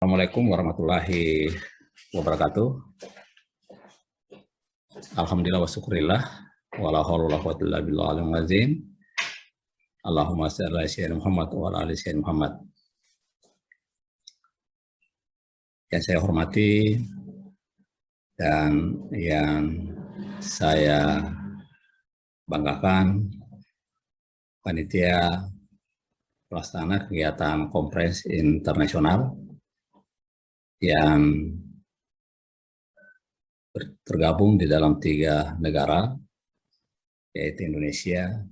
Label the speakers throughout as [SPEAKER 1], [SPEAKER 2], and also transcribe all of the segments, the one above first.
[SPEAKER 1] Assalamualaikum warahmatullahi wabarakatuh. Alhamdulillah wa syukurillah. Wala haula wala quwwata illa billahil azim. Allahumma shalli ala sayyidina Muhammad wa ala ali sayyidina Muhammad. Yang saya hormati dan yang saya banggakan, panitia pelaksana kegiatan Kompres Internasional yang tergabung di dalam 3 negara, yaitu Indonesia,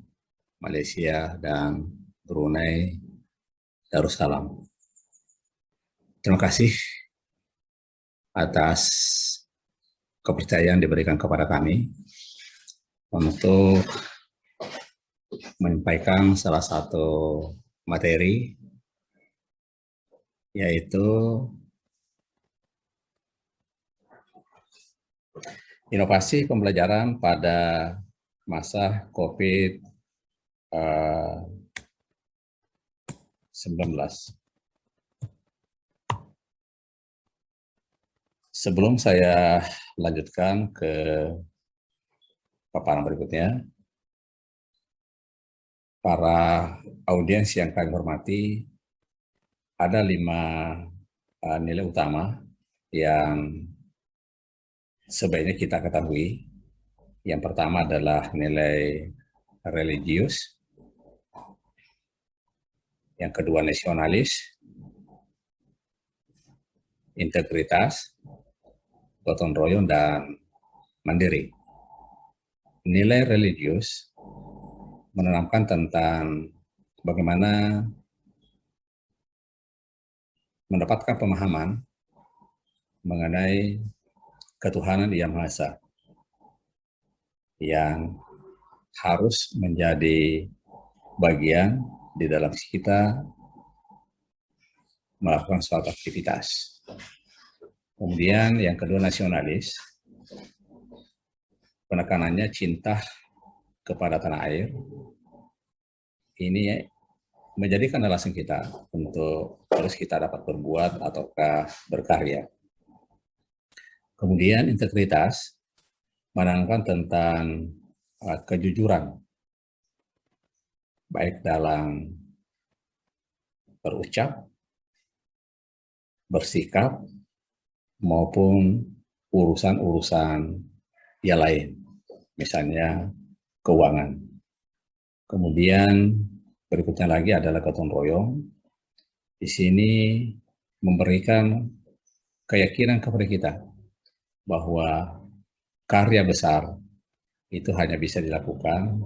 [SPEAKER 1] Malaysia, dan Brunei Darussalam. Terima kasih atas kepercayaan diberikan kepada kami untuk menyampaikan salah satu materi, yaitu inovasi pembelajaran pada masa COVID-19. Sebelum saya lanjutkan ke paparan berikutnya, para audiens yang kami hormati, ada 5 nilai utama yang sebaiknya kita ketahui. Yang pertama adalah nilai religius, yang kedua nasionalis, integritas, gotong royong, dan mandiri. Nilai religius menanamkan tentang bagaimana mendapatkan pemahaman mengenai ketuhanan Yang Maha Esa yang harus menjadi bagian di dalam kita melakukan suatu aktivitas. Kemudian yang kedua nasionalis, penekanannya cinta kepada tanah air. Ini menjadikan alasan kita untuk terus kita dapat berbuat ataukah berkarya. Kemudian integritas menanamkan tentang kejujuran, baik dalam berucap, bersikap, maupun urusan-urusan yang lain, misalnya keuangan. Kemudian berikutnya lagi adalah gotong royong. Di sini memberikan keyakinan kepada kita bahwa karya besar itu hanya bisa dilakukan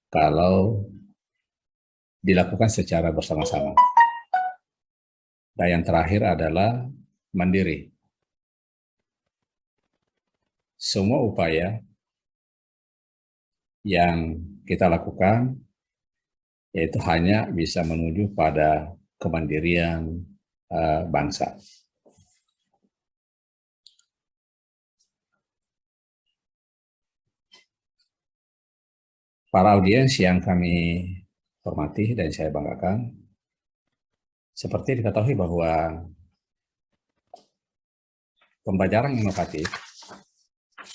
[SPEAKER 1] kalau dilakukan secara bersama-sama. Dan yang terakhir adalah mandiri. Semua upaya yang kita lakukan yaitu hanya bisa menuju pada kemandirian bangsa. Para audiens yang kami hormati dan saya banggakan, seperti diketahui bahwa pembelajaran inovatif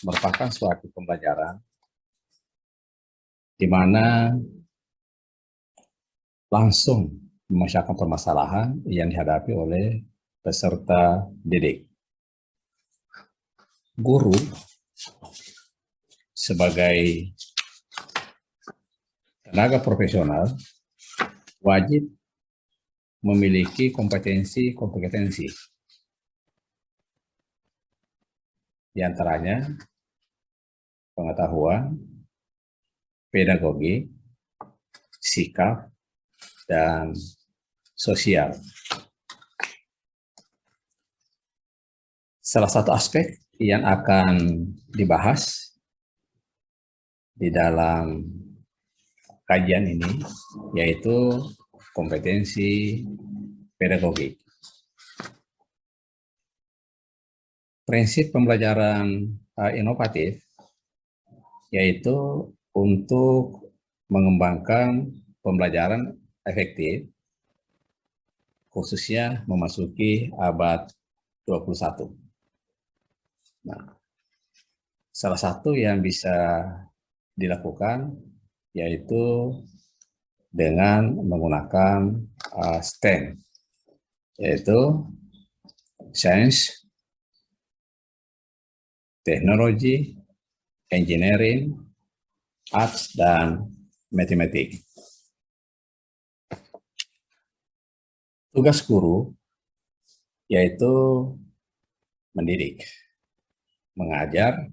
[SPEAKER 1] merupakan suatu pembelajaran di mana langsung memecahkan permasalahan yang dihadapi oleh peserta didik. Guru sebagai tenaga profesional wajib memiliki kompetensi. Di antaranya pengetahuan, pedagogi, sikap, dan sosial. Salah satu aspek yang akan dibahas di dalam kajian ini yaitu kompetensi pedagogi. Prinsip pembelajaran inovatif yaitu untuk mengembangkan pembelajaran efektif, khususnya memasuki abad 21. Nah, salah satu yang bisa dilakukan yaitu dengan menggunakan STEM, yaitu Science, Teknologi, Engineering, Arts, dan Matematik. Tugas guru yaitu mendidik, mengajar,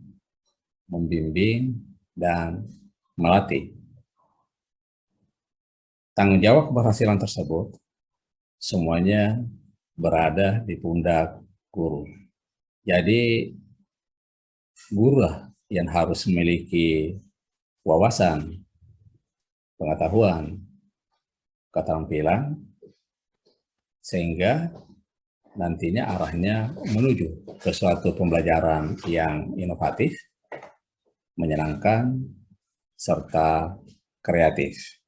[SPEAKER 1] membimbing, dan melatih. Tanggung jawab keberhasilan tersebut semuanya berada di pundak guru. Jadi guru lah yang harus memiliki wawasan, pengetahuan, keterampilan, sehingga nantinya arahnya menuju ke suatu pembelajaran yang inovatif, menyenangkan, serta kreatif.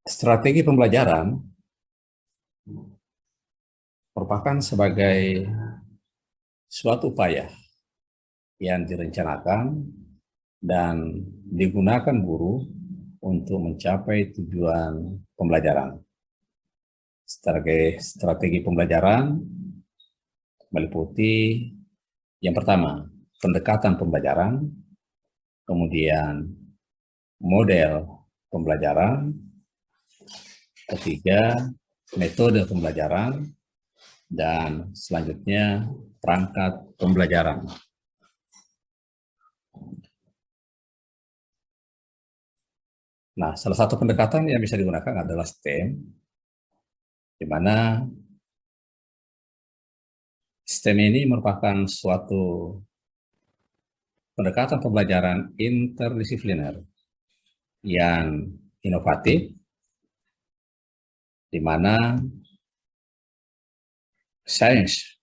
[SPEAKER 1] Strategi pembelajaran merupakan sebagai suatu upaya yang direncanakan dan digunakan guru untuk mencapai tujuan pembelajaran. Strategi pembelajaran meliputi yang pertama, pendekatan pembelajaran, kemudian model pembelajaran, ketiga, metode pembelajaran, dan selanjutnya perangkat pembelajaran. Nah, salah satu pendekatan yang bisa digunakan adalah STEM, di mana STEM ini merupakan suatu pendekatan pembelajaran interdisipliner yang inovatif, di mana sains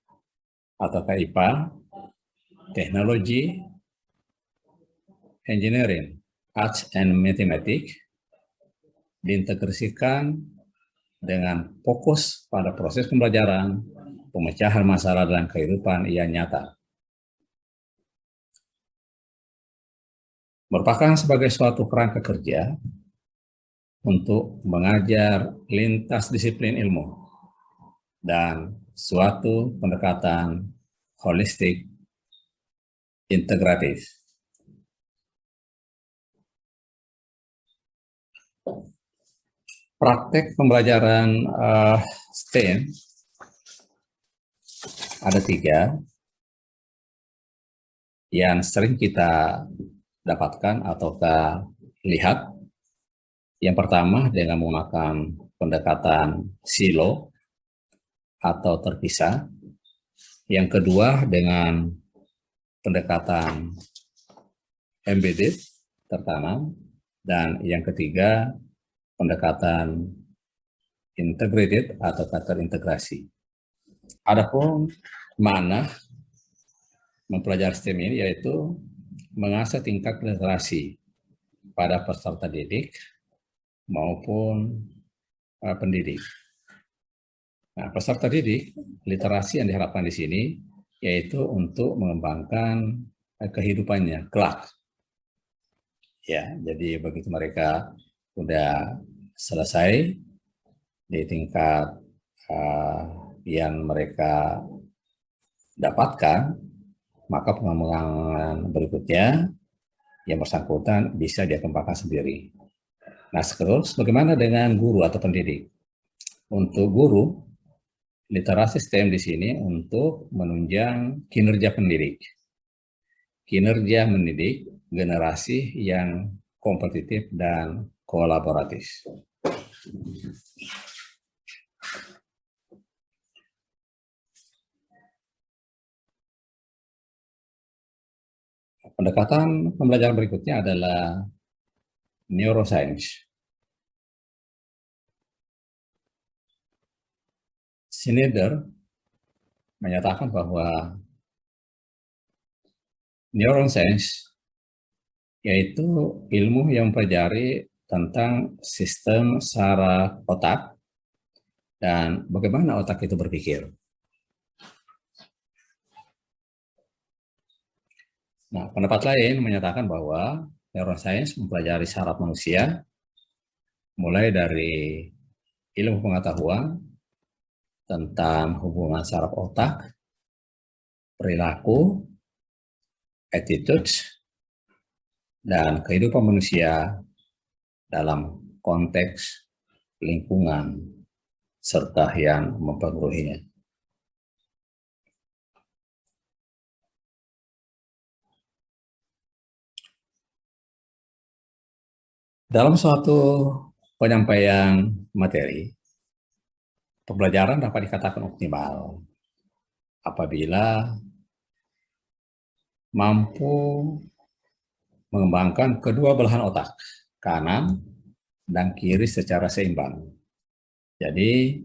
[SPEAKER 1] atau IPA, teknologi, engineering, arts and mathematics diintegrasikan dengan fokus pada proses pembelajaran, pemecahan masalah dalam kehidupan yang nyata. Merupakan sebagai suatu kerangka kerja untuk mengajar lintas disiplin ilmu dan suatu pendekatan holistik integratif. Praktek pembelajaran STEM ada 3 yang sering kita dapatkan atau kita lihat. Yang pertama dengan menggunakan pendekatan silo atau terpisah. Yang kedua dengan pendekatan embedded, tertanam. Dan yang ketiga pendekatan integrated atau terintegrasi. Adapun makna mempelajari STEM ini yaitu mengasah tingkat literasi pada peserta didik maupun pendidik. Nah, peserta didik, literasi yang diharapkan di sini yaitu untuk mengembangkan kehidupannya kelak. Ya, jadi begitu mereka sudah selesai di tingkat yang mereka dapatkan, maka pengembangan berikutnya yang bersangkutan bisa dia kembangkan sendiri. Nah, terus bagaimana dengan guru atau pendidik? Untuk guru, literasi STEM di sini untuk menunjang kinerja pendidik. Kinerja mendidik generasi yang kompetitif dan kolaboratif. Pendekatan pembelajaran berikutnya adalah neuroscience. Schneider menyatakan bahwa neuroscience yaitu ilmu yang mempelajari tentang sistem saraf otak dan bagaimana otak itu berpikir. Nah, pendapat lain menyatakan bahwa neuroscience mempelajari saraf manusia mulai dari ilmu pengetahuan tentang hubungan saraf otak, perilaku, attitudes, dan kehidupan manusia dalam konteks lingkungan serta yang mempengaruhinya. Dalam suatu penyampaian materi, pembelajaran dapat dikatakan optimal apabila mampu mengembangkan kedua belahan otak, kanan dan kiri secara seimbang. Jadi,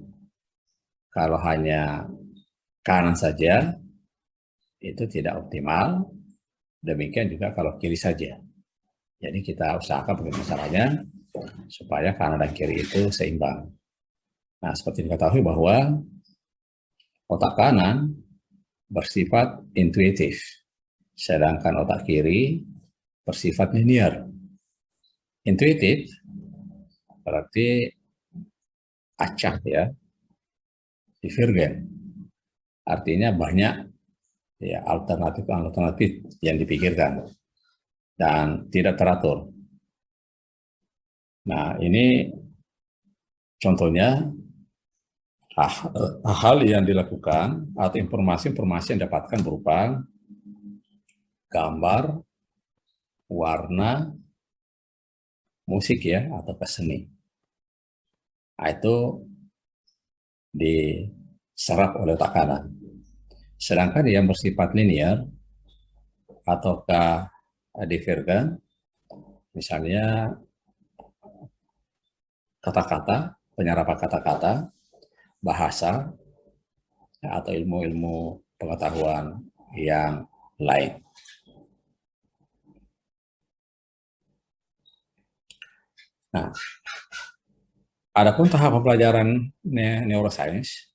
[SPEAKER 1] kalau hanya kanan saja, itu tidak optimal. Demikian juga kalau kiri saja. Jadi kita usahakan bagaimana caranya supaya kanan dan kiri itu seimbang. Nah, seperti diketahui bahwa otak kanan bersifat intuitif, sedangkan otak kiri bersifat linear. Intuitif berarti acak ya, divergen. Artinya banyak ya alternatif yang dipikirkan dan tidak teratur. Nah, ini contohnya hal yang dilakukan atau informasi-informasi yang didapatkan berupa gambar, warna, musik ya, atau seni. Nah, itu diserap oleh otak kanan. Sedangkan yang bersifat linear ataukah divergen, misalnya kata-kata, penyerapan kata-kata, bahasa, atau ilmu-ilmu pengetahuan yang lain. Nah, adapun tahap pembelajaran neuroscience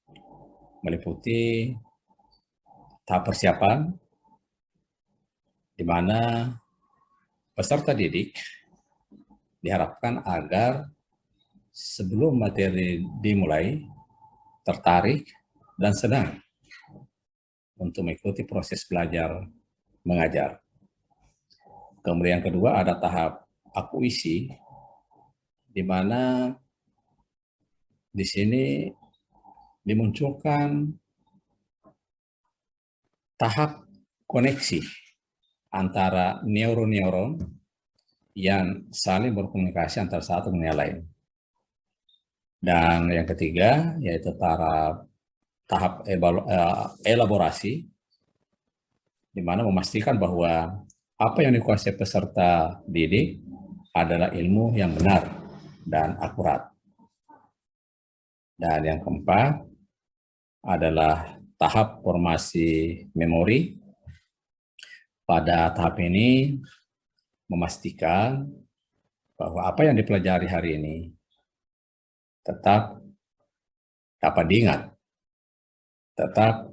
[SPEAKER 1] meliputi tahap persiapan, di mana peserta didik diharapkan agar sebelum materi dimulai, tertarik dan senang untuk mengikuti proses belajar mengajar. Kemudian yang kedua ada tahap akuisi, di mana di sini dimunculkan tahap koneksi antara neuron-neuron yang saling berkomunikasi antara satu dengan yang lain. Dan yang ketiga yaitu tahap elaborasi, di mana memastikan bahwa apa yang dikuasai peserta didik adalah ilmu yang benar dan akurat. Dan yang keempat adalah tahap formasi memori. Pada tahap ini memastikan bahwa apa yang dipelajari hari ini tetap dapat diingat, tetap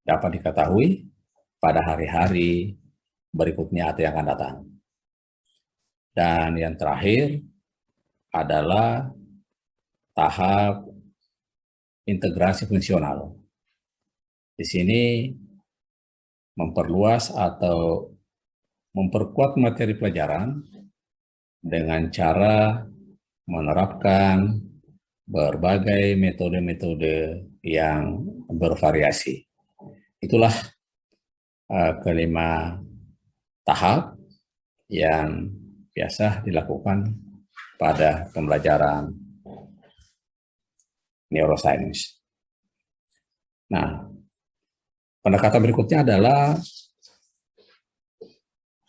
[SPEAKER 1] dapat diketahui pada hari-hari berikutnya atau yang akan datang. Dan yang terakhir adalah tahap integrasi fungsional. Di sini memperluas atau memperkuat materi pelajaran dengan cara menerapkan berbagai metode-metode yang bervariasi. Itulah kelima tahap yang biasa dilakukan pada pembelajaran neuroscience. Nah, pendekatan berikutnya adalah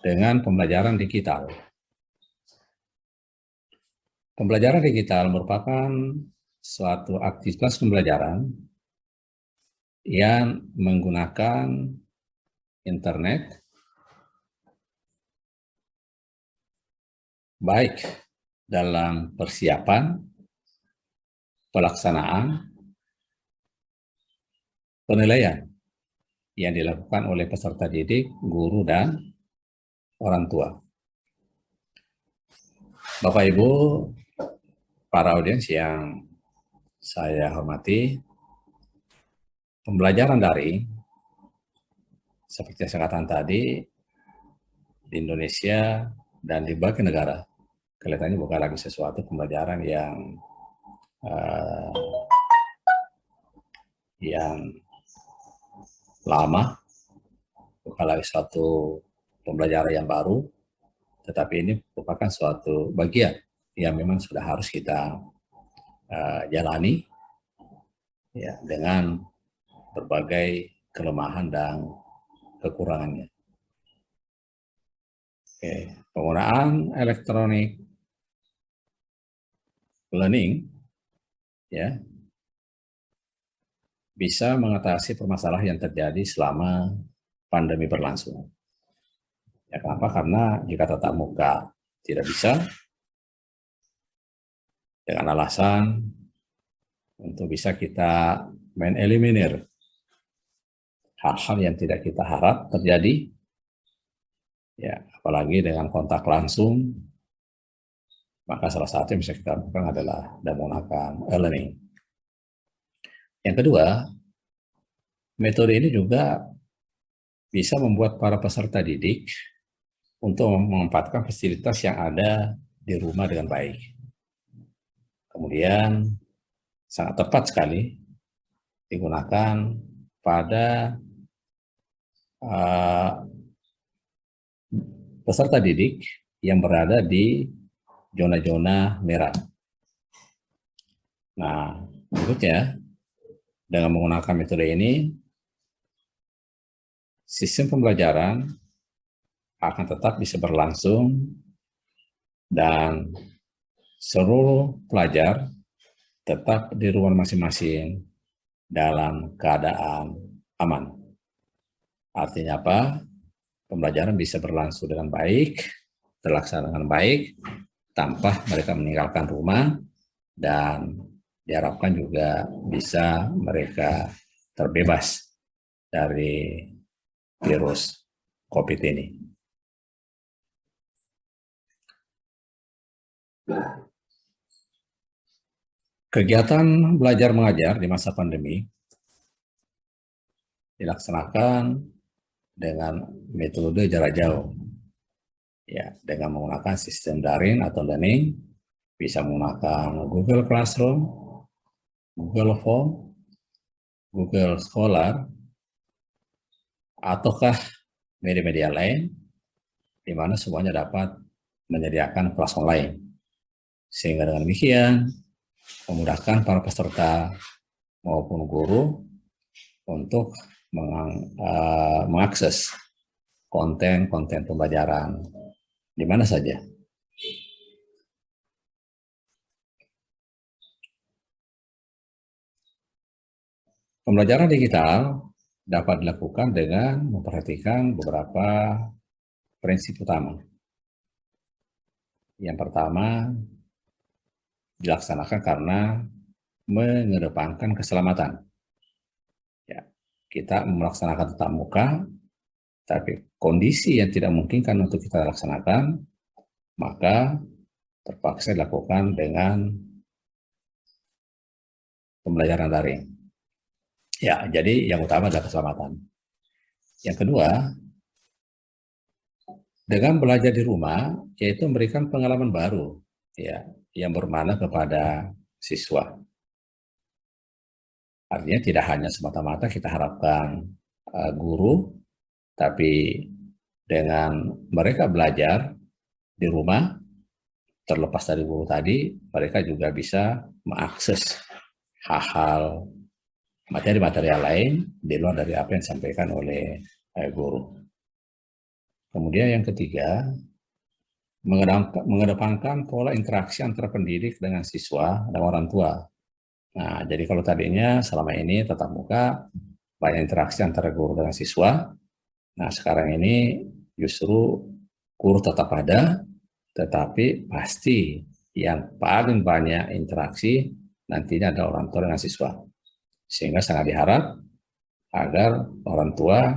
[SPEAKER 1] dengan pembelajaran digital. Pembelajaran digital merupakan suatu aktivitas pembelajaran yang menggunakan internet, baik dalam persiapan, pelaksanaan, penilaian yang dilakukan oleh peserta didik, guru, dan orang tua. Bapak Ibu, para audiens yang saya hormati, pembelajaran daring seperti yang saya katakan tadi di Indonesia dan di berbagai negara kelihatannya bukan lagi sesuatu pembelajaran yang lama, bukan lagi suatu pembelajaran yang baru, tetapi ini merupakan suatu bagian yang memang sudah harus kita jalani ya, dengan berbagai kelemahan dan kekurangannya. Oke, penggunaan elektronik learning ya bisa mengatasi permasalahan yang terjadi selama pandemi berlangsung. Ya, kenapa? Karena jika tatap muka tidak bisa, dengan alasan untuk bisa kita mengeliminir hal-hal yang tidak kita harap terjadi, ya apalagi dengan kontak langsung, maka salah satu yang bisa kita lakukan adalah menggunakan e-learning. Yang kedua, metode ini juga bisa membuat para peserta didik untuk memanfaatkan fasilitas yang ada di rumah dengan baik. Kemudian sangat tepat sekali digunakan pada peserta didik yang berada di zona-zona merah. Nah, berikutnya, dengan menggunakan metode ini, sistem pembelajaran akan tetap bisa berlangsung dan seluruh pelajar tetap di rumah masing-masing dalam keadaan aman. Artinya apa? Pembelajaran bisa berlangsung dengan baik, terlaksana dengan baik, tanpa mereka meninggalkan rumah, dan diharapkan juga bisa mereka terbebas dari virus COVID ini. Kegiatan belajar mengajar di masa pandemi dilaksanakan dengan metode jarak jauh, ya, dengan menggunakan sistem daring atau learning, bisa menggunakan Google Classroom, Google Form, Google Scholar, ataukah media-media lain, di mana semuanya dapat menyediakan kelas online. Sehingga dengan demikian, memudahkan para peserta maupun guru untuk mengakses konten-konten pembelajaran di mana saja. Pembelajaran digital dapat dilakukan dengan memperhatikan beberapa prinsip utama. Yang pertama, dilaksanakan karena mengedepankan keselamatan. Ya, kita melaksanakan tatap muka, tapi kondisi yang tidak memungkinkan untuk kita laksanakan, maka terpaksa dilakukan dengan pembelajaran daring. Ya, jadi yang utama adalah keselamatan. Yang kedua, dengan belajar di rumah, yaitu memberikan pengalaman baru, ya, yang bermakna kepada siswa. Artinya tidak hanya semata-mata kita harapkan guru, tapi dengan mereka belajar di rumah, terlepas dari guru tadi, mereka juga bisa mengakses hal-hal materi-materi lain di luar dari apa yang disampaikan oleh guru. Kemudian yang ketiga, mengedepankan pola interaksi antara pendidik dengan siswa dan orang tua. Nah, jadi kalau tadinya selama ini tatap muka, banyak interaksi antara guru dengan siswa. Nah, sekarang ini justru guru tetap ada, tetapi pasti yang paling banyak interaksi nantinya adalah orang tua dengan siswa. Sehingga sangat diharap agar orang tua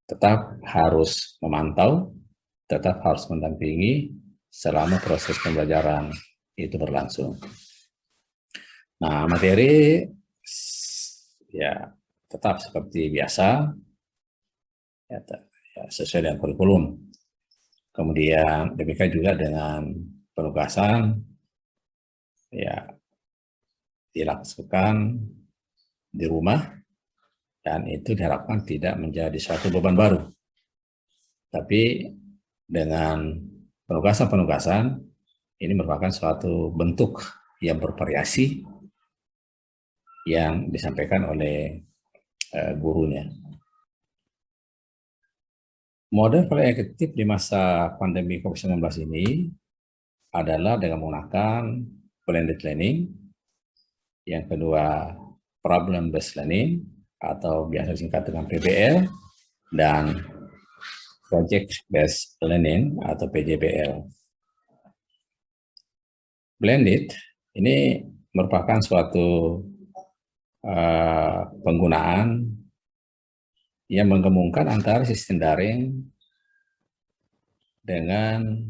[SPEAKER 1] tetap harus memantau, tetap harus mendampingi selama proses pembelajaran itu berlangsung. Nah, materi ya tetap seperti biasa, ya, sesuai dengan kurikulum. Kemudian demikian juga dengan penugasan, ya dilakukan di rumah, dan itu diharapkan tidak menjadi suatu beban baru. Tapi dengan penugasan-penugasan, ini merupakan suatu bentuk yang bervariasi yang disampaikan oleh gurunya. Model paling efektif di masa pandemi COVID-19 ini adalah dengan menggunakan blended learning, yang kedua problem based learning atau biasa disingkat dengan PBL, dan project based learning atau PJBL. Blended ini merupakan suatu penggunaan yang menggabungkan antara sistem daring dengan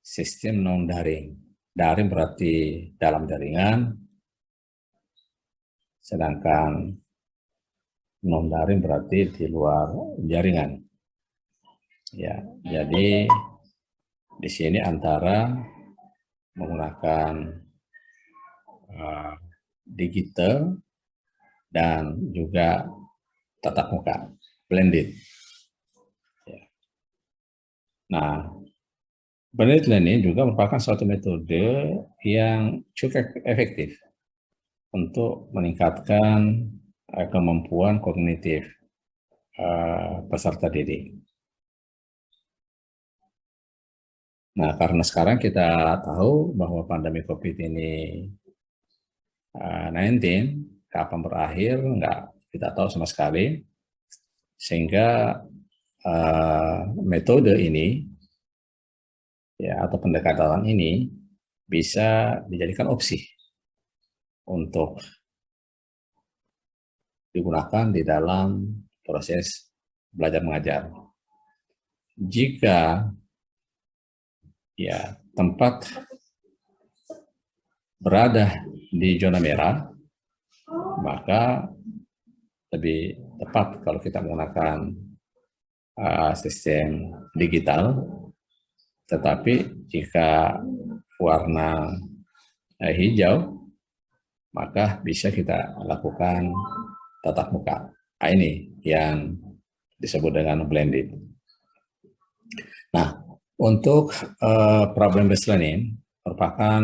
[SPEAKER 1] sistem non-daring. Daring berarti dalam jaringan, sedangkan non-daring berarti di luar jaringan. Ya, jadi di sini antara menggunakan digital dan juga tatap muka, blended. Nah, blended learning juga merupakan suatu metode yang cukup efektif untuk meningkatkan kemampuan kognitif peserta didik. Nah, karena sekarang kita tahu bahwa pandemi COVID ini 19 kapan berakhir nggak kita tahu sama sekali, sehingga metode ini ya atau pendekatan ini bisa dijadikan opsi untuk digunakan di dalam proses belajar mengajar. Jika ya tempat berada di zona merah, maka lebih tepat kalau kita menggunakan sistem digital. Tetapi jika warna hijau, maka bisa kita lakukan tatap muka. Nah, ini yang disebut dengan blended. Nah, untuk problem based learning merupakan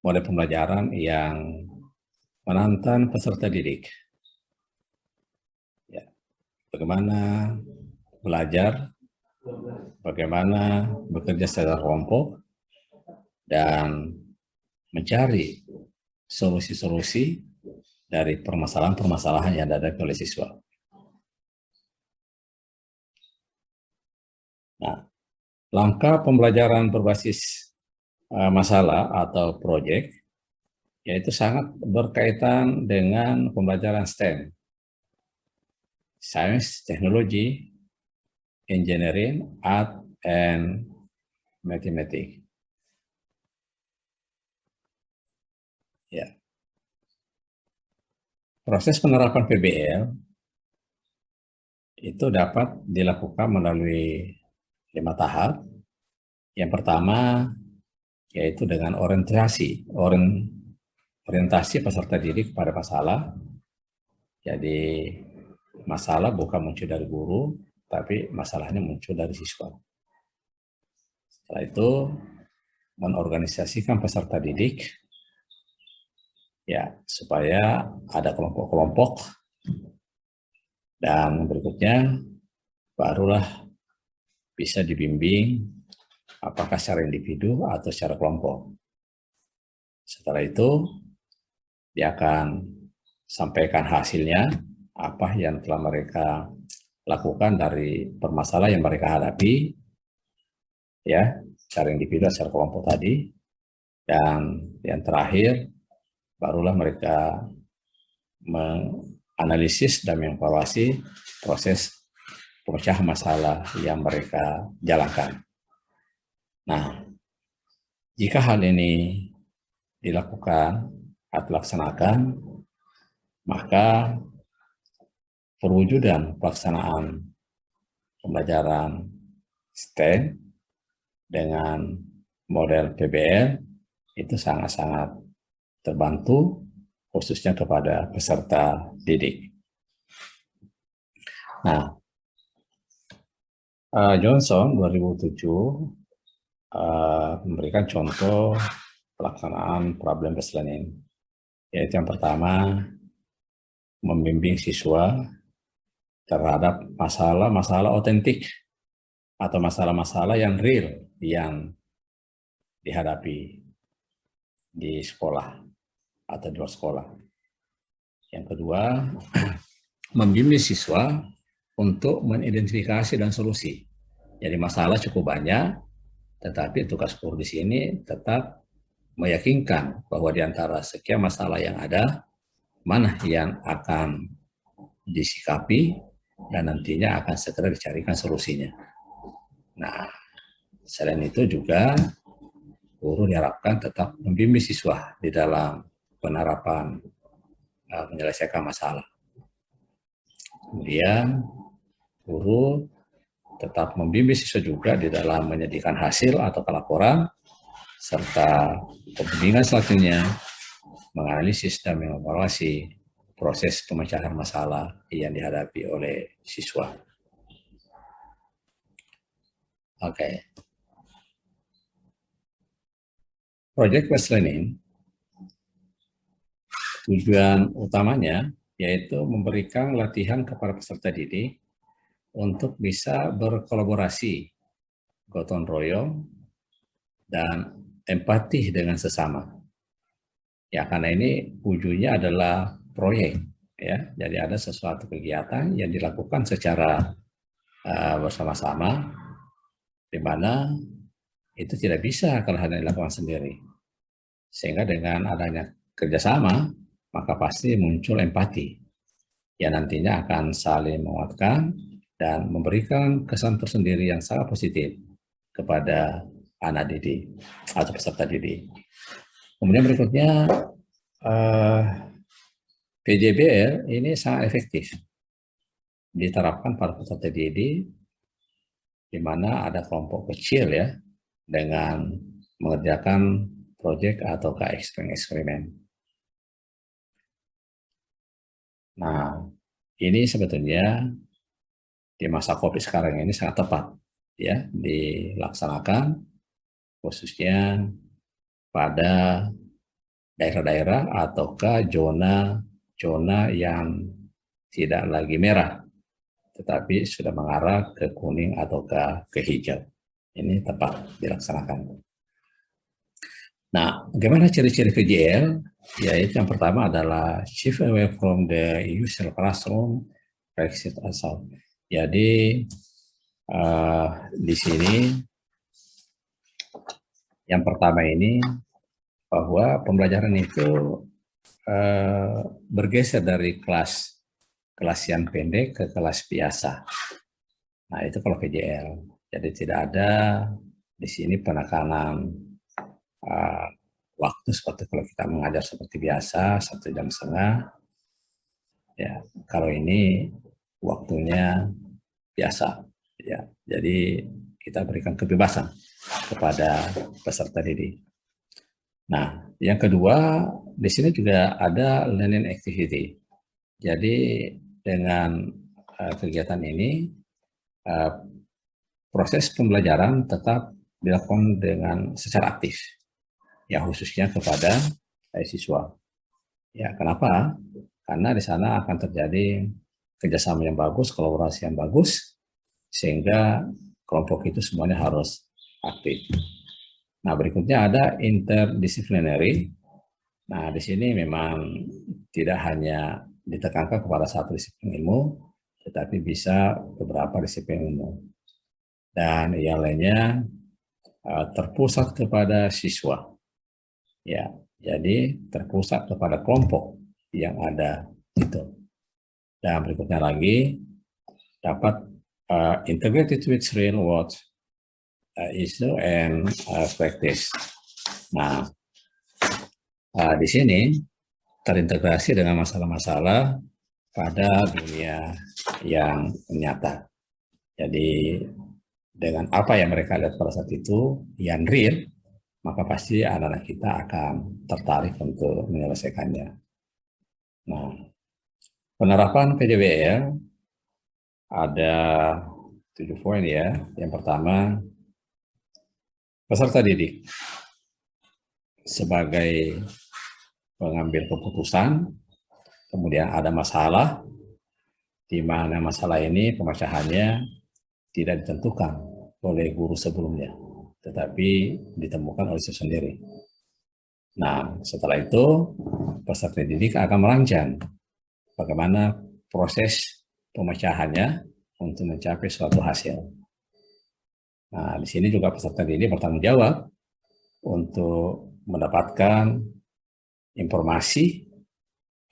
[SPEAKER 1] model pembelajaran yang menantang peserta didik. Ya, bagaimana belajar, bagaimana bekerja secara kelompok, dan mencari solusi-solusi dari permasalahan-permasalahan yang dihadapi oleh siswa. Nah, langkah pembelajaran berbasis masalah atau proyek yaitu sangat berkaitan dengan pembelajaran STEM, Science, Technology, Engineering, Art, and Mathematics. Ya. Proses penerapan PBL itu dapat dilakukan melalui 5 tahap. Yang pertama yaitu dengan orientasi peserta didik pada masalah. Jadi masalah bukan muncul dari guru, tapi masalahnya muncul dari siswa. Setelah itu menorganisasikan peserta didik ya supaya ada kelompok-kelompok, dan berikutnya barulah bisa dibimbing apakah secara individu atau secara kelompok. Setelah itu dia akan sampaikan hasilnya, apa yang telah mereka lakukan dari permasalahan yang mereka hadapi, ya, secara individu, secara kelompok tadi. Dan yang terakhir, barulah mereka menganalisis dan mengevaluasi proses pemecahan masalah yang mereka jalankan. Nah, jika hal ini dilakukan atau dilaksanakan, maka perwujudan pelaksanaan pembelajaran STEM dengan model PBL itu sangat-sangat terbantu, khususnya kepada peserta didik. Nah, Johnson 2007 memberikan contoh pelaksanaan problem-based learning, yaitu yang pertama, membimbing siswa terhadap masalah-masalah otentik atau masalah-masalah yang real yang dihadapi di sekolah atau di luar sekolah. Yang kedua, membimbing siswa untuk mengidentifikasi dan solusi. Jadi masalah cukup banyak, tetapi tugas guru di sini tetap meyakinkan bahwa di antara sekian masalah yang ada, mana yang akan disikapi dan nantinya akan segera dicarikan solusinya. Nah, selain itu juga guru diharapkan tetap membimbing siswa di dalam penerapan menyelesaikan masalah. Kemudian guru tetap membimbing siswa juga di dalam menyediakan hasil atau laporan, serta pembimbingan selanjutnya menganalisis dan mengevaluasi proses pemecahan masalah yang dihadapi oleh siswa. Oke. Project-based learning, tujuan utamanya yaitu memberikan latihan kepada peserta didik untuk bisa berkolaborasi, gotong royong, dan empati dengan sesama. Ya, karena ini ujungnya adalah proyek, ya. Jadi ada sesuatu kegiatan yang dilakukan secara bersama-sama, di mana itu tidak bisa kalau hanya dilakukan sendiri. Sehingga dengan adanya kerjasama, maka pasti muncul empati yang nantinya akan saling menguatkan dan memberikan kesan tersendiri yang sangat positif kepada anak didik atau peserta didik. Kemudian berikutnya, PJBL ini sangat efektif diterapkan pada peserta didik, di mana ada kelompok kecil ya, dengan mengerjakan proyek atau eksperimen. Nah, ini sebetulnya di masa COVID sekarang ini sangat tepat ya dilaksanakan, khususnya pada daerah-daerah ataukah zona yang tidak lagi merah, tetapi sudah mengarah ke kuning ataukah ke hijau. Ini tepat dilaksanakan. Nah, bagaimana ciri-ciri VJL? Yaitu yang pertama adalah shift away from the usual classroom, exit asal. Jadi di sini yang pertama ini bahwa pembelajaran itu bergeser dari kelas yang pendek ke kelas biasa. Nah, itu kalau VJL. Jadi tidak ada di sini penekanan waktu seperti kalau kita mengajar seperti biasa 1,5 jam. Ya, kalau ini waktunya biasa. Ya, jadi kita berikan kebebasan kepada peserta didik. Nah, yang kedua di sini juga ada learning activity. Jadi dengan kegiatan ini proses pembelajaran tetap dilakukan dengan secara aktif, ya khususnya kepada siswa. Ya, kenapa? Karena di sana akan terjadi kerjasama yang bagus, kolaborasi yang bagus, sehingga kelompok itu semuanya harus aktif. Nah, berikutnya ada interdisciplinary. Nah, di sini memang tidak hanya ditekankan kepada satu disiplin ilmu, tetapi bisa beberapa disiplin ilmu. Dan yang lainnya terpusat kepada siswa. Ya, jadi terpusat kepada kelompok yang ada itu. Dan berikutnya lagi dapat integrated with real world issue and practice. Nah, di sini terintegrasi dengan masalah-masalah pada dunia yang nyata. Jadi dengan apa yang mereka lihat pada saat itu yang real, maka pasti anak-anak kita akan tertarik untuk menyelesaikannya. Nah, penerapan PDWL ada 7 poin ya. Yang pertama, peserta didik sebagai pengambil keputusan, kemudian ada masalah, di mana masalah ini pemecahannya tidak ditentukan oleh guru sebelumnya, tetapi ditemukan oleh siswa sendiri. Nah, setelah itu peserta didik akan merancang bagaimana proses pemecahannya untuk mencapai suatu hasil. Nah, di sini juga peserta didik bertanggung jawab untuk mendapatkan informasi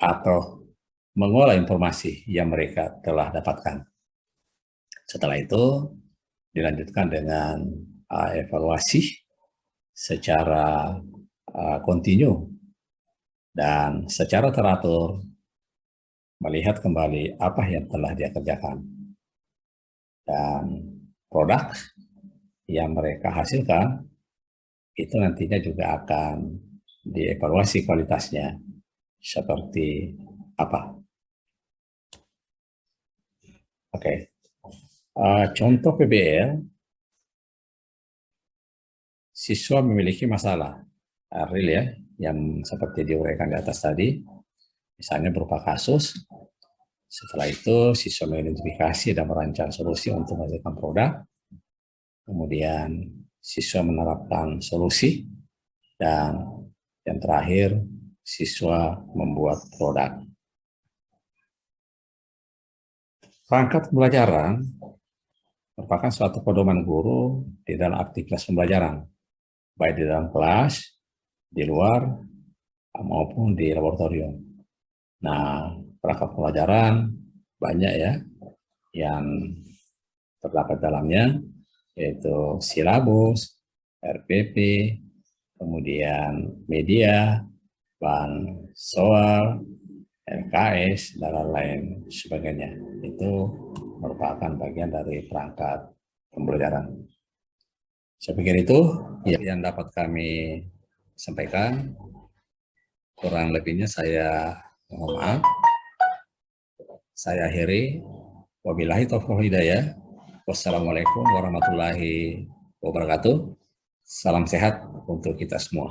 [SPEAKER 1] atau mengolah informasi yang mereka telah dapatkan. Setelah itu dilanjutkan dengan evaluasi secara kontinu dan secara teratur, melihat kembali apa yang telah dia kerjakan dan produk yang mereka hasilkan itu nantinya juga akan dievaluasi kualitasnya seperti apa. Oke. Contoh PBL, siswa memiliki masalah real ya, yang seperti diuraikan di atas tadi, misalnya berupa kasus. Setelah itu siswa mengidentifikasi dan merancang solusi untuk menghasilkan produk. Kemudian siswa menerapkan solusi, dan yang terakhir siswa membuat produk. Perangkat pembelajaran merupakan suatu pedoman guru di dalam aktivitas pembelajaran, baik di dalam kelas, di luar, maupun di laboratorium. Nah, perangkat pembelajaran banyak ya yang terdapat dalamnya, yaitu silabus, RPP, kemudian media, bahan soal, LKS, dan lain sebagainya. Itu merupakan bagian dari perangkat pembelajaran. Saya pikir itu yang dapat kami sampaikan. Kurang lebihnya saya mohon maaf. Saya akhiri. Wabillahi taufiq wal hidayah. Wassalamualaikum warahmatullahi wabarakatuh. Salam sehat untuk kita semua.